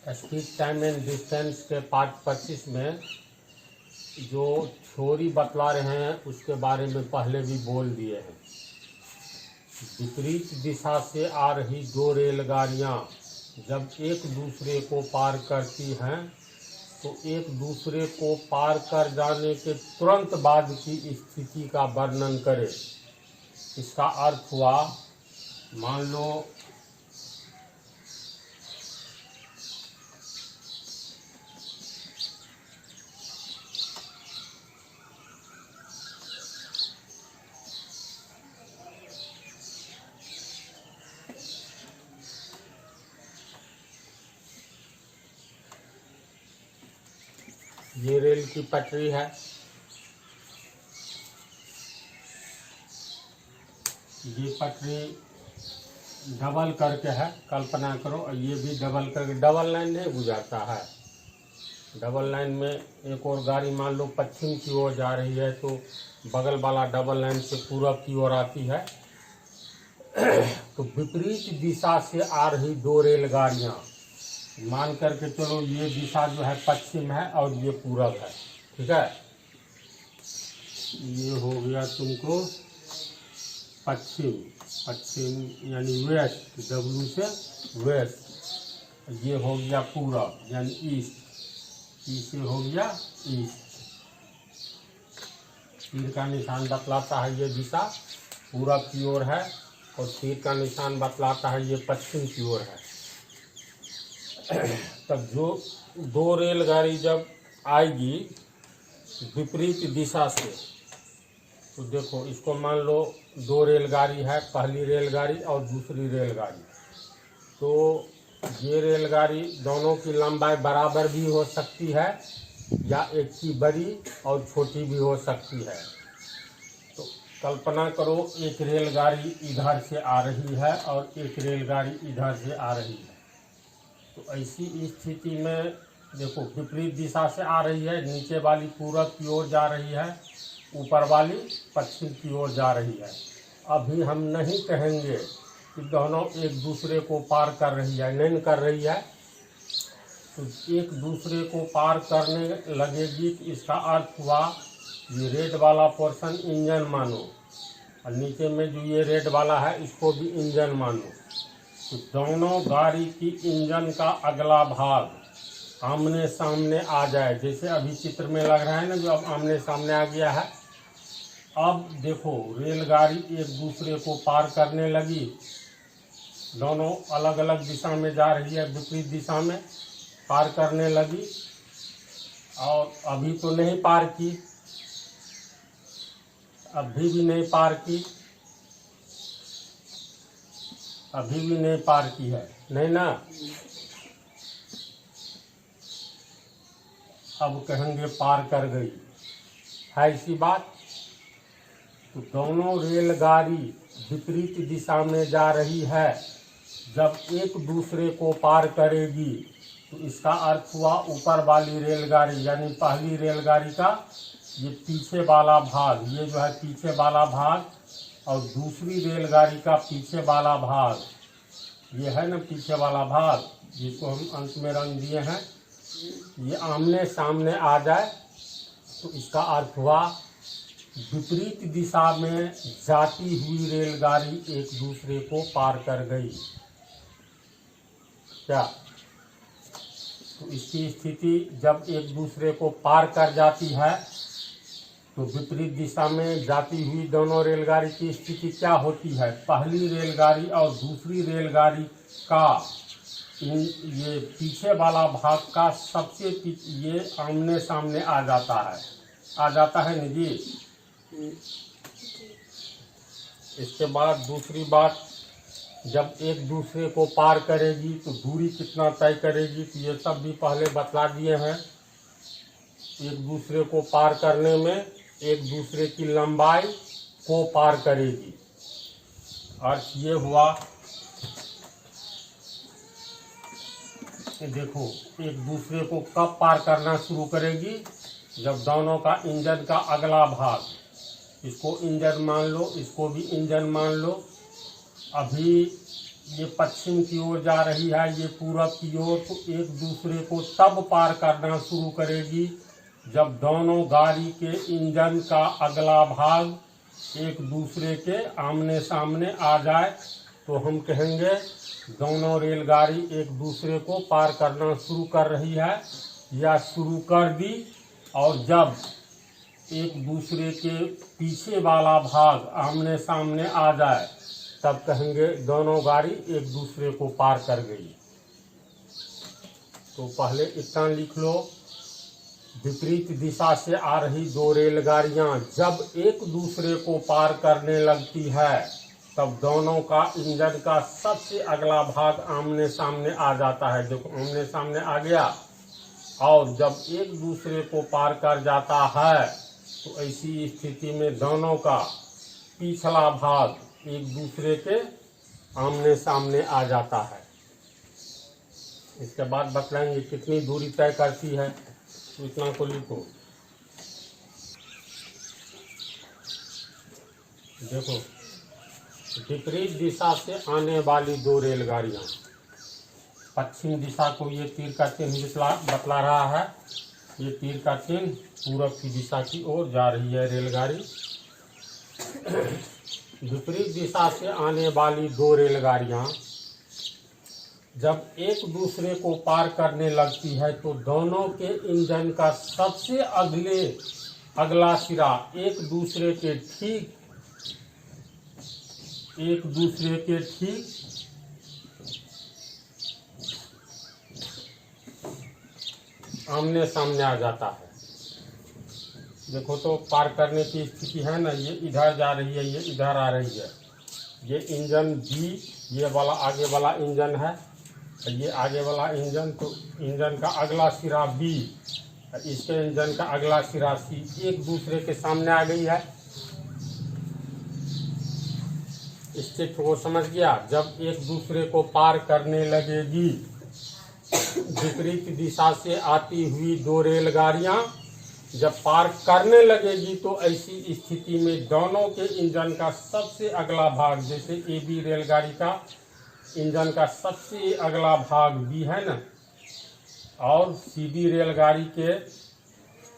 Speed time and distance के part 25 में जो थ्योरी बतला रहे हैं उसके बारे में पहले भी बोल दिए हैं। विपरीत दिशा से आ रही दो रेलगाड़ियां जब एक दूसरे को पार करती हैं तो एक दूसरे को पार कर जाने के तुरंत बाद की स्थिति का वर्णन करें। इसका अर्थ हुआ, मान लो ये रेल की पटरी है, ये पटरी डबल करके है, कल्पना करो। और ये भी डबल करके, डबल लाइन नहीं गुजरता है। डबल लाइन में एक और गाड़ी मान लो पश्चिम की ओर जा रही है तो बगल वाला डबल लाइन से पूरब की ओर आती है। तो विपरीत दिशा से आ रही दो रेलगाड़ियां, मान करके चलो ये दिशा जो है पश्चिम है और ये पूरब है, ठीक है। ये हो गया तुमको पश्चिम, पश्चिम यानी वेस्ट, डब्ल्यू से वेस्ट। ये हो गया पूरब यानी ईस्ट, ई से हो गया ईस्ट। तीर का निशान बतलाता है ये दिशा पूरब की ओर है और तीर का निशान बतलाता है ये पश्चिम की ओर है। तब जो दो रेलगाड़ी जब आएगी विपरीत दिशा से, तो देखो इसको मान लो दो रेलगाड़ी है, पहली रेलगाड़ी और दूसरी रेलगाड़ी। तो ये रेलगाड़ी दोनों की लंबाई बराबर भी हो सकती है या एक की बड़ी और छोटी भी हो सकती है। तो कल्पना करो एक रेलगाड़ी इधर से आ रही है और एक रेलगाड़ी इधर से आ रही है। तो ऐसी स्थिति में देखो विपरीत दिशा से आ रही है, नीचे वाली पूरब की ओर जा रही है, ऊपर वाली पश्चिम की ओर जा रही है। अभी हम नहीं कहेंगे कि दोनों एक दूसरे को पार कर रही है, नहीं कर रही है। तो एक दूसरे को पार करने लगेगी तो इसका अर्थ हुआ ये रेड वाला पोर्शन इंजन मानो और नीचे में जो ये रेड वाला है इसको भी इंजन मानो। तो दोनों गाड़ी की इंजन का अगला भाग आमने सामने आ जाए, जैसे अभी चित्र में लग रहा है ना, जो अब आमने सामने आ गया है। अब देखो रेलगाड़ी एक दूसरे को पार करने लगी, दोनों अलग अलग दिशा में जा रही है, विपरीत दिशा में पार करने लगी। और अभी तो नहीं पार की, अभी भी नहीं पार की, अभी भी नहीं पार की है, नहीं ना। अब कहेंगे पार कर गई है, इसी बात। तो दोनों रेलगाड़ी विपरीत दिशा में जा रही है, जब एक दूसरे को पार करेगी तो इसका अर्थ हुआ ऊपर वाली रेलगाड़ी यानी पहली रेलगाड़ी का ये पीछे वाला भाग, ये जो है पीछे वाला भाग, और दूसरी रेलगाड़ी का पीछे वाला भाग, ये है ना पीछे वाला भाग जिसको हम अंत में रंग दिए हैं, ये आमने सामने आ जाए तो इसका अर्थ हुआ विपरीत दिशा में जाती हुई रेलगाड़ी एक दूसरे को पार कर गई। क्या? तो इसकी स्थिति जब एक दूसरे को पार कर जाती है तो विपरीत दिशा में जाती हुई दोनों रेलगाड़ी की स्थिति क्या होती है? पहली रेलगाड़ी और दूसरी रेलगाड़ी का ये पीछे वाला भाग का सबसे ये आमने सामने आ जाता है ना जी। इसके बाद दूसरी बात, जब एक दूसरे को पार करेगी तो दूरी कितना तय करेगी, तो ये सब भी पहले बतला दिए हैं। एक दूसरे को पार करने में एक दूसरे की लंबाई को पार करेगी। अर्थ ये हुआ, देखो एक दूसरे को कब पार करना शुरू करेगी? जब दोनों का इंजन का अगला भाग, इसको इंजन मान लो, इसको भी इंजन मान लो, अभी ये पश्चिम की ओर जा रही है, ये पूरब की ओर, तो एक दूसरे को तब पार करना शुरू करेगी जब दोनों गाड़ी के इंजन का अगला भाग एक दूसरे के आमने सामने आ जाए, तो हम कहेंगे दोनों रेलगाड़ी एक दूसरे को पार करना शुरू कर रही है या शुरू कर दी। और जब एक दूसरे के पीछे वाला भाग आमने सामने आ जाए तब कहेंगे दोनों गाड़ी एक दूसरे को पार कर गई। तो पहले इतना लिख लो, विपरीत दिशा से आ रही दो रेलगाड़ियां जब एक दूसरे को पार करने लगती है तब दोनों का इंजन का सबसे अगला भाग आमने सामने आ जाता है। देखो आमने सामने आ गया, और जब एक दूसरे को पार कर जाता है तो ऐसी स्थिति में दोनों का पिछला भाग एक दूसरे के आमने सामने आ जाता है। इसके बाद बतलाएंगे कितनी दूरी तय करती है, तो इतना को लिखो। देखो विपरीत दिशा से आने वाली दो रेलगाड़ियां, पश्चिम दिशा को ये तीर का चिन्ह बतला रहा है, ये तीर का चिन्ह पूरब की दिशा की ओर जा रही है रेलगाड़ी। विपरीत दिशा से आने वाली दो रेलगाड़ियां जब एक दूसरे को पार करने लगती है तो दोनों के इंजन का सबसे अगला सिरा एक दूसरे के ठीक आमने सामने आ जाता है। देखो तो पार करने की स्थिति है ना, ये इधर जा रही है, ये इधर आ रही है। ये इंजन बी, ये वाला आगे वाला इंजन है, ये आगे वाला इंजन, तो इंजन का अगला सिरा बी, इसके इंजन का अगला सिरा सी, एक दूसरे के सामने आ गई है। इस चित्र को समझ गया? जब एक दूसरे को पार करने लगेगी विपरीत दिशा से आती हुई दो रेलगाड़ियां जब पार करने लगेगी तो ऐसी स्थिति में दोनों के इंजन का सबसे अगला भाग, जैसे ए बी रेलगाड़ी का इंजन का सबसे अगला भाग बी है ना, और सी डी रेलगाड़ी के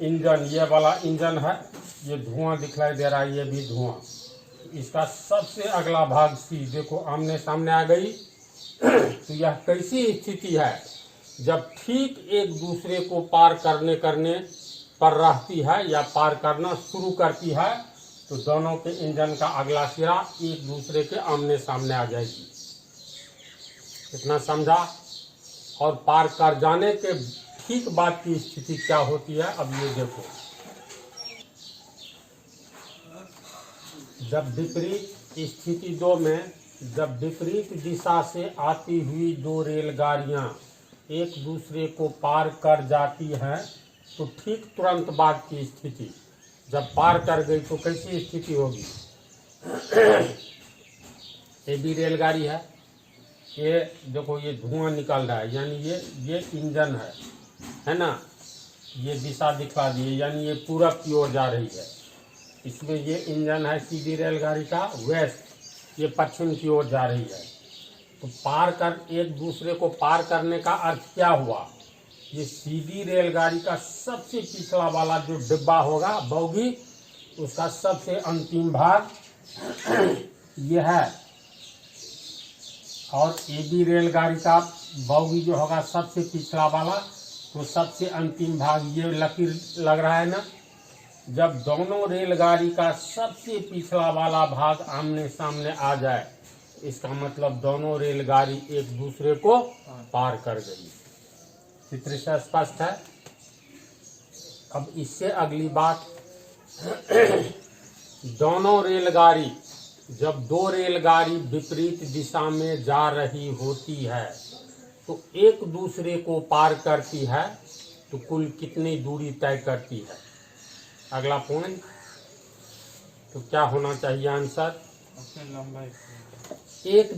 इंजन, ये वाला इंजन है, ये धुआं दिखलाई दे रहा है, ये भी धुआं, इसका सबसे अगला भाग सी, देखो आमने सामने आ गई। तो यह कैसी स्थिति है? जब ठीक एक दूसरे को पार करने पर रहती है या पार करना शुरू करती है तो दोनों के इंजन का अगला सिरा एक दूसरे के आमने सामने आ जाएगी। इतना समझा? और पार कर जाने के ठीक बाद की स्थिति क्या होती है, अब ये देखो। जब विपरीत स्थिति 2 में जब विपरीत दिशा से आती हुई दो रेलगाड़ियां एक दूसरे को पार कर जाती हैं तो ठीक तुरंत बाद की स्थिति, जब पार कर गई तो कैसी स्थिति होगी? ये भी रेलगाड़ी है, देखो ये धुआं निकल रहा है, यानी ये इंजन है ना, ये दिशा दिखा दी, यानी ये पूरब की ओर जा रही है। इसमें ये इंजन है सीधी रेलगाड़ी का वेस्ट, ये पश्चिम की ओर जा रही है। तो पार कर एक दूसरे को पार करने का अर्थ क्या हुआ? ये सीधी रेलगाड़ी का सबसे पिछला वाला जो डिब्बा होगा बोगी, उसका सबसे अंतिम भाग ये है, और ए बी रेलगाड़ी का बोगी जो होगा सबसे पिछला वाला, तो सबसे अंतिम भाग ये लकीर लग रहा है ना। जब दोनों रेलगाड़ी का सबसे पिछला वाला भाग आमने सामने आ जाए, इसका मतलब दोनों रेलगाड़ी एक दूसरे को पार कर गई। चित्र से स्पष्ट है? अब इससे अगली बात, दोनों रेलगाड़ी जब दो रेलगाड़ी विपरीत दिशा में जा रही होती है तो एक दूसरे को पार करती है तो कुल कितनी दूरी तय करती है? अगला पॉइंट, तो क्या होना चाहिए आंसर? एक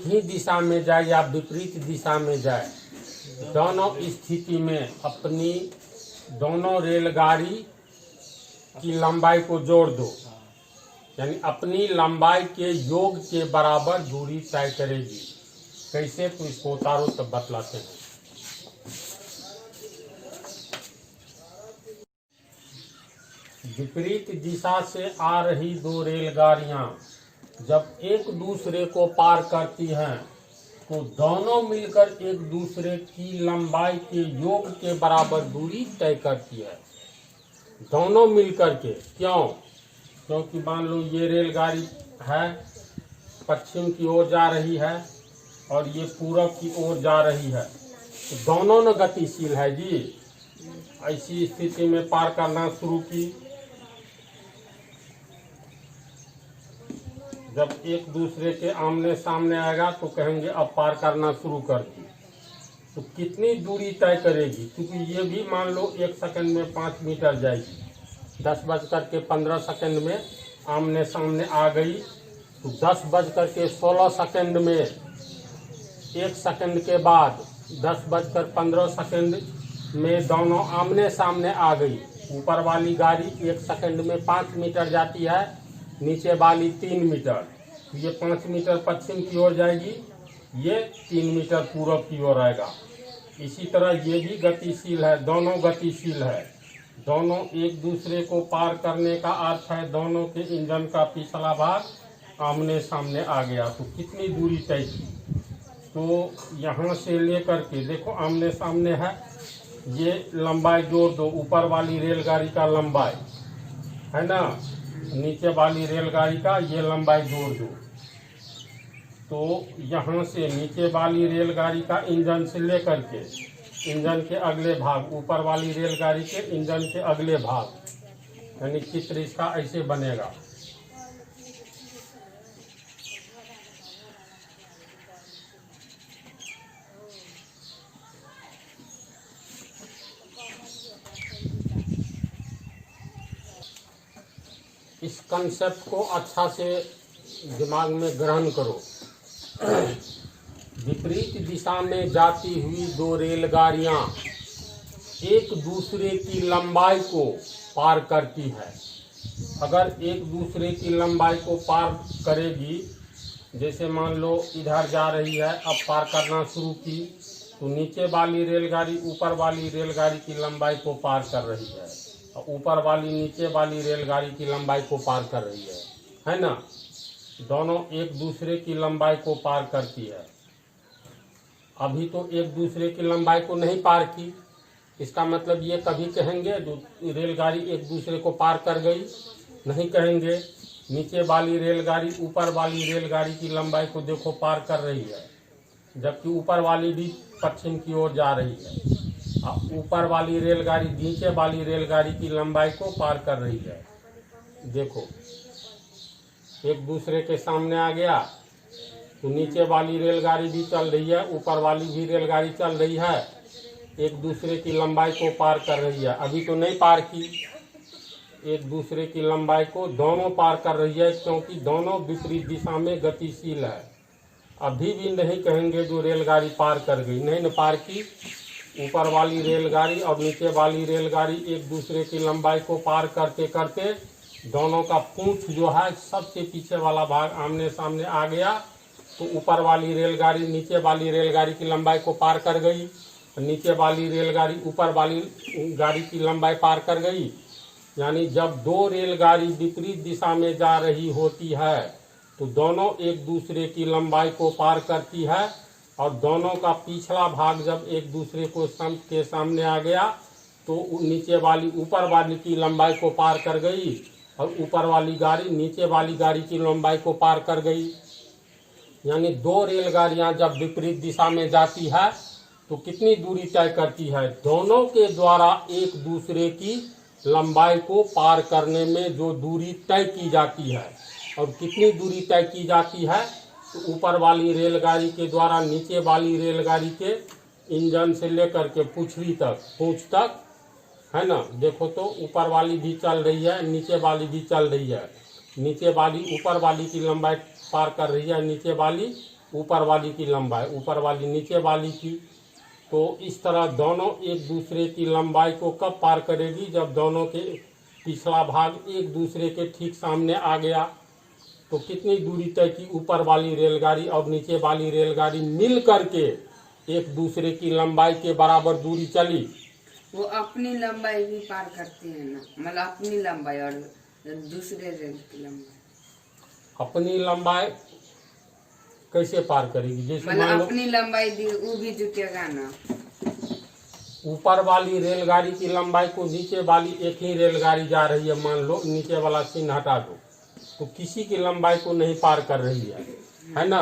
ही दिशा में जाए या विपरीत दिशा में जाए, दोनों स्थिति में अपनी दोनों रेलगाड़ी की लंबाई को जोड़ दो। यानी अपनी लंबाई के योग के बराबर दूरी तय करेगी। कैसे, तो इसको उतारो तब बतलाते हैं। विपरीत दिशा से आ रही दो रेलगाड़ियां जब एक दूसरे को पार करती हैं तो दोनों मिलकर एक दूसरे की लंबाई के योग के बराबर दूरी तय करती है। दोनों मिलकर के, क्यों? क्योंकि मान लो ये रेलगाड़ी है, पश्चिम की ओर जा रही है और ये पूरब की ओर जा रही है, तो दोनों न गतिशील है जी। ऐसी स्थिति में पार करना शुरू की, जब एक दूसरे के आमने सामने आएगा तो कहेंगे अब पार करना शुरू कर दी। तो कितनी दूरी तय करेगी? क्योंकि ये भी मान लो 1 सेकंड में 5 मीटर जाएगी। 10:15 में आमने सामने आ गई तो 10:16 में 1 सेकंड के बाद 10:15 में दोनों आमने सामने आ गई। ऊपर वाली गाड़ी 1 सेकंड में 5 मीटर जाती है, नीचे वाली 3 मीटर। तो ये 5 मीटर पश्चिम की ओर जाएगी, ये 3 मीटर पूरब की ओर आएगा। इसी तरह ये भी गतिशील है, दोनों गतिशील है। दोनों एक दूसरे को पार करने का अर्थ है दोनों के इंजन का पिछला भाग आमने सामने आ गया। तो कितनी दूरी तय की? तो यहाँ से लेकर के देखो आमने सामने है, ये लंबाई जोड़ दो। ऊपर वाली रेलगाड़ी का लंबाई है ना, नीचे वाली रेलगाड़ी का ये लंबाई जोड़ दो। तो यहाँ से नीचे वाली रेलगाड़ी का इंजन से लेकर के इंजन के अगले भाग, ऊपर वाली रेलगाड़ी के इंजन के अगले भाग, यानी चित्र इसका ऐसे बनेगा। इस कंसेप्ट को अच्छा से दिमाग में ग्रहण करो। विपरीत दिशा में जाती हुई दो रेलगाड़ियां एक दूसरे की लंबाई को पार करती है। अगर एक दूसरे की लंबाई को पार करेगी, जैसे मान लो इधर जा रही है, अब पार करना शुरू की, तो नीचे वाली रेलगाड़ी ऊपर वाली रेलगाड़ी की लंबाई को पार कर रही है और ऊपर वाली नीचे वाली रेलगाड़ी की लंबाई को पार कर रही है ना। दोनों एक दूसरे की लंबाई को पार करती है। अभी तो एक दूसरे की लंबाई को नहीं पार की, इसका मतलब ये कभी कहेंगे जो रेलगाड़ी एक दूसरे को पार कर गई? नहीं कहेंगे। नीचे वाली रेलगाड़ी ऊपर वाली रेलगाड़ी की लंबाई को देखो पार कर रही है, जबकि ऊपर वाली भी पश्चिम की ओर जा रही है। ऊपर वाली रेलगाड़ी नीचे वाली रेलगाड़ी की लंबाई को पार कर रही है। देखो एक दूसरे के सामने आ गया तो नीचे वाली रेलगाड़ी भी चल रही है, ऊपर वाली भी रेलगाड़ी चल रही है, एक दूसरे की लंबाई को पार कर रही है। अभी तो नहीं पार की, एक दूसरे की लंबाई को दोनों पार कर रही है, क्योंकि दोनों विपरीत दिशा में गतिशील है। अभी भी नहीं कहेंगे जो रेलगाड़ी पार कर गई, नहीं न पार की। ऊपर वाली रेलगाड़ी और नीचे वाली रेलगाड़ी एक दूसरे की लंबाई को पार करते करते दोनों का पूंछ जो है सबसे पीछे वाला भाग आमने सामने आ गया, तो ऊपर वाली रेलगाड़ी नीचे वाली रेलगाड़ी की लंबाई को पार कर गई, नीचे वाली रेलगाड़ी ऊपर वाली गाड़ी की लंबाई पार कर गई। यानी जब दो रेलगाड़ी विपरीत दिशा में जा रही होती है तो दोनों एक दूसरे की लंबाई को पार करती है और दोनों का पिछला भाग जब एक दूसरे को के सामने आ गया तो नीचे वाली ऊपर वाली की लंबाई को पार कर गई और ऊपर वाली गाड़ी नीचे वाली गाड़ी की लंबाई को पार कर गई। यानी दो रेलगाड़ियां जब विपरीत दिशा में जाती है तो कितनी दूरी तय करती है? दोनों के द्वारा एक दूसरे की लंबाई को पार करने में जो दूरी तय की जाती है, और कितनी दूरी तय की जाती है? तो ऊपर वाली रेलगाड़ी के द्वारा नीचे वाली रेलगाड़ी के इंजन से लेकर के पूंछ तक है ना। देखो तो ऊपर वाली भी चल रही है, नीचे वाली भी चल रही है। नीचे वाली ऊपर वाली की लंबाई पार कर रही है, नीचे वाली ऊपर वाली की लंबाई, ऊपर वाली नीचे वाली की। तो इस तरह दोनों एक दूसरे की लंबाई को कब पार करेगी? जब दोनों के पिछला भाग एक दूसरे के ठीक सामने आ गया। तो कितनी दूरी तय की ऊपर वाली रेलगाड़ी और नीचे वाली रेलगाड़ी मिल करके एक दूसरे की लंबाई के बराबर दूरी चली। वो अपनी लंबाई भी पार करती है ना, मतलब अपनी लंबाई और दूसरे रेल की लंबाई। अपनी लंबाई कैसे पार करेगी? जैसे मान मतलब लो अपनी लंबाई वो भी जुटेगा ना। ऊपर वाली रेलगाड़ी की लंबाई को नीचे वाली एक ही रेलगाड़ी जा रही है, मान लो नीचे वाला चिन्ह हटा दो, तो किसी की लंबाई को नहीं पार कर रही है ना।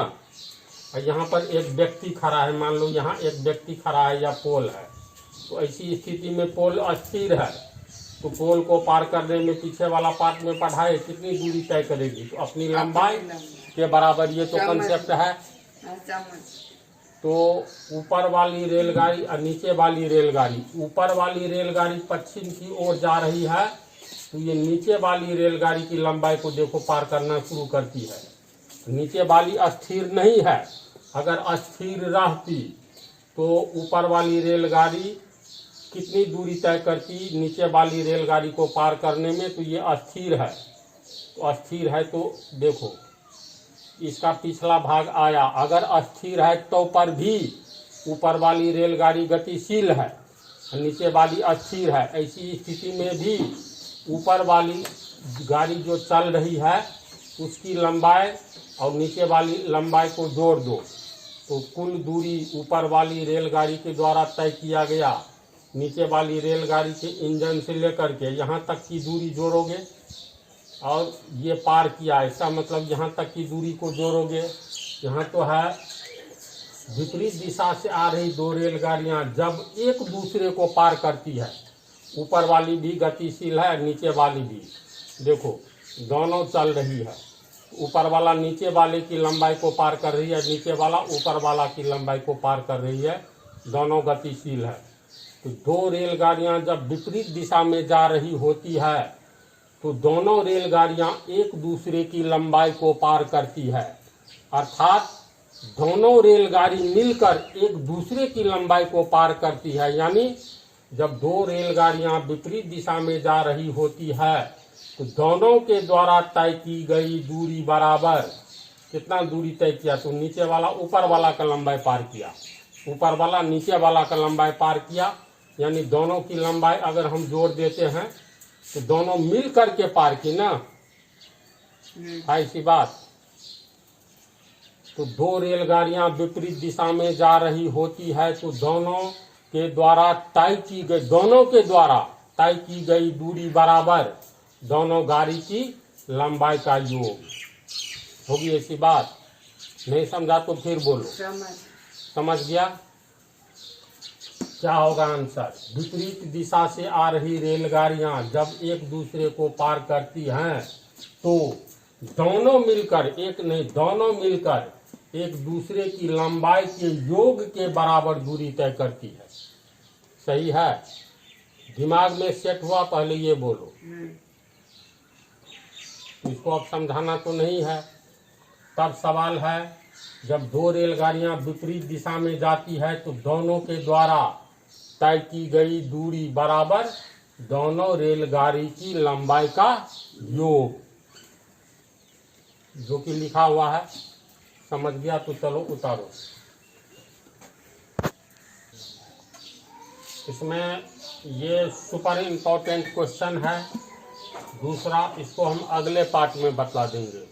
और यहाँ पर एक व्यक्ति खड़ा है, मान लो यहाँ एक व्यक्ति खड़ा है या पोल है, तो ऐसी स्थिति में पोल अस्थिर है, तो पोल को पार करने में पीछे वाला पार्ट में पढ़ाए कितनी दूरी तय करेगी? तो अपनी लंबाई के बराबर। ये तो कंसेप्ट है। तो ऊपर वाली रेलगाड़ी और नीचे वाली रेलगाड़ी, ऊपर वाली रेलगाड़ी पश्चिम की ओर जा रही है, तो ये नीचे वाली रेलगाड़ी की लंबाई को देखो पार करना शुरू करती है। नीचे वाली अस्थिर नहीं है, अगर अस्थिर रहती तो ऊपर वाली रेलगाड़ी कितनी दूरी तय करती नीचे वाली रेलगाड़ी को पार करने में? तो ये अस्थिर है, तो अस्थिर है तो देखो इसका पिछला भाग आया। अगर अस्थिर है तो पर भी ऊपर वाली रेलगाड़ी गतिशील है, नीचे वाली अस्थिर है, ऐसी स्थिति में भी ऊपर वाली गाड़ी जो चल रही है उसकी लंबाई और नीचे वाली लंबाई को जोड़ दो, तो कुल दूरी ऊपर वाली रेलगाड़ी के द्वारा तय किया गया नीचे वाली रेलगाड़ी के इंजन से लेकर के यहाँ तक की दूरी जोड़ोगे और ये पार किया, ऐसा मतलब यहाँ तक की दूरी को जोड़ोगे। यहाँ तो है विपरीत दिशा से आ रही दो रेलगाड़ियाँ जब एक दूसरे को पार करती है, ऊपर वाली भी गतिशील है नीचे वाली भी, देखो दोनों चल रही है, ऊपर वाला नीचे वाले की लंबाई को पार कर रही है, नीचे वाला ऊपर वाला की लंबाई को पार कर रही है, दोनों गतिशील है। तो दो रेलगाड़ियाँ जब विपरीत दिशा में जा रही होती है तो दोनों रेलगाड़ियाँ एक दूसरे की लंबाई को पार करती है, अर्थात दोनों रेलगाड़ी मिलकर एक दूसरे की लंबाई को पार करती है। यानी जब दो रेलगाड़ियाँ विपरीत दिशा में जा रही होती है तो दोनों के द्वारा तय की गई दूरी बराबर। कितना दूरी तय किया? तो नीचे वाला ऊपर वाला का लंबाई पार किया, ऊपर वाला नीचे वाला का लंबाई पार किया, यानी दोनों की लंबाई अगर हम जोड़ देते हैं तो दोनों मिल करके पार की ना, ऐसी बात। तो दो रेलगाड़ियां विपरीत दिशा में जा रही होती है तो दोनों के द्वारा तय की गई दूरी बराबर दोनों गाड़ी की लंबाई का योग होगी, ऐसी बात। नहीं समझा तो फिर बोलो। समझ गया? क्या होगा आंसर? विपरीत दिशा से आ रही रेलगाड़ियां जब एक दूसरे को पार करती हैं तो दोनों मिलकर, एक नहीं दोनों मिलकर एक दूसरे की लंबाई के योग के बराबर दूरी तय करती है। सही है? दिमाग में सेट हुआ? पहले ये बोलो। इसको अब समझाना तो नहीं है। तब सवाल है, जब दो रेलगाड़ियां विपरीत दिशा में जाती है तो दोनों के द्वारा तय की गई दूरी बराबर दोनों रेलगाड़ी की लंबाई का योग, जो कि लिखा हुआ है। समझ गया? तो चलो उतारो। इसमें ये सुपर इम्पोर्टेंट क्वेश्चन है दूसरा, इसको हम अगले पार्ट में बतला देंगे।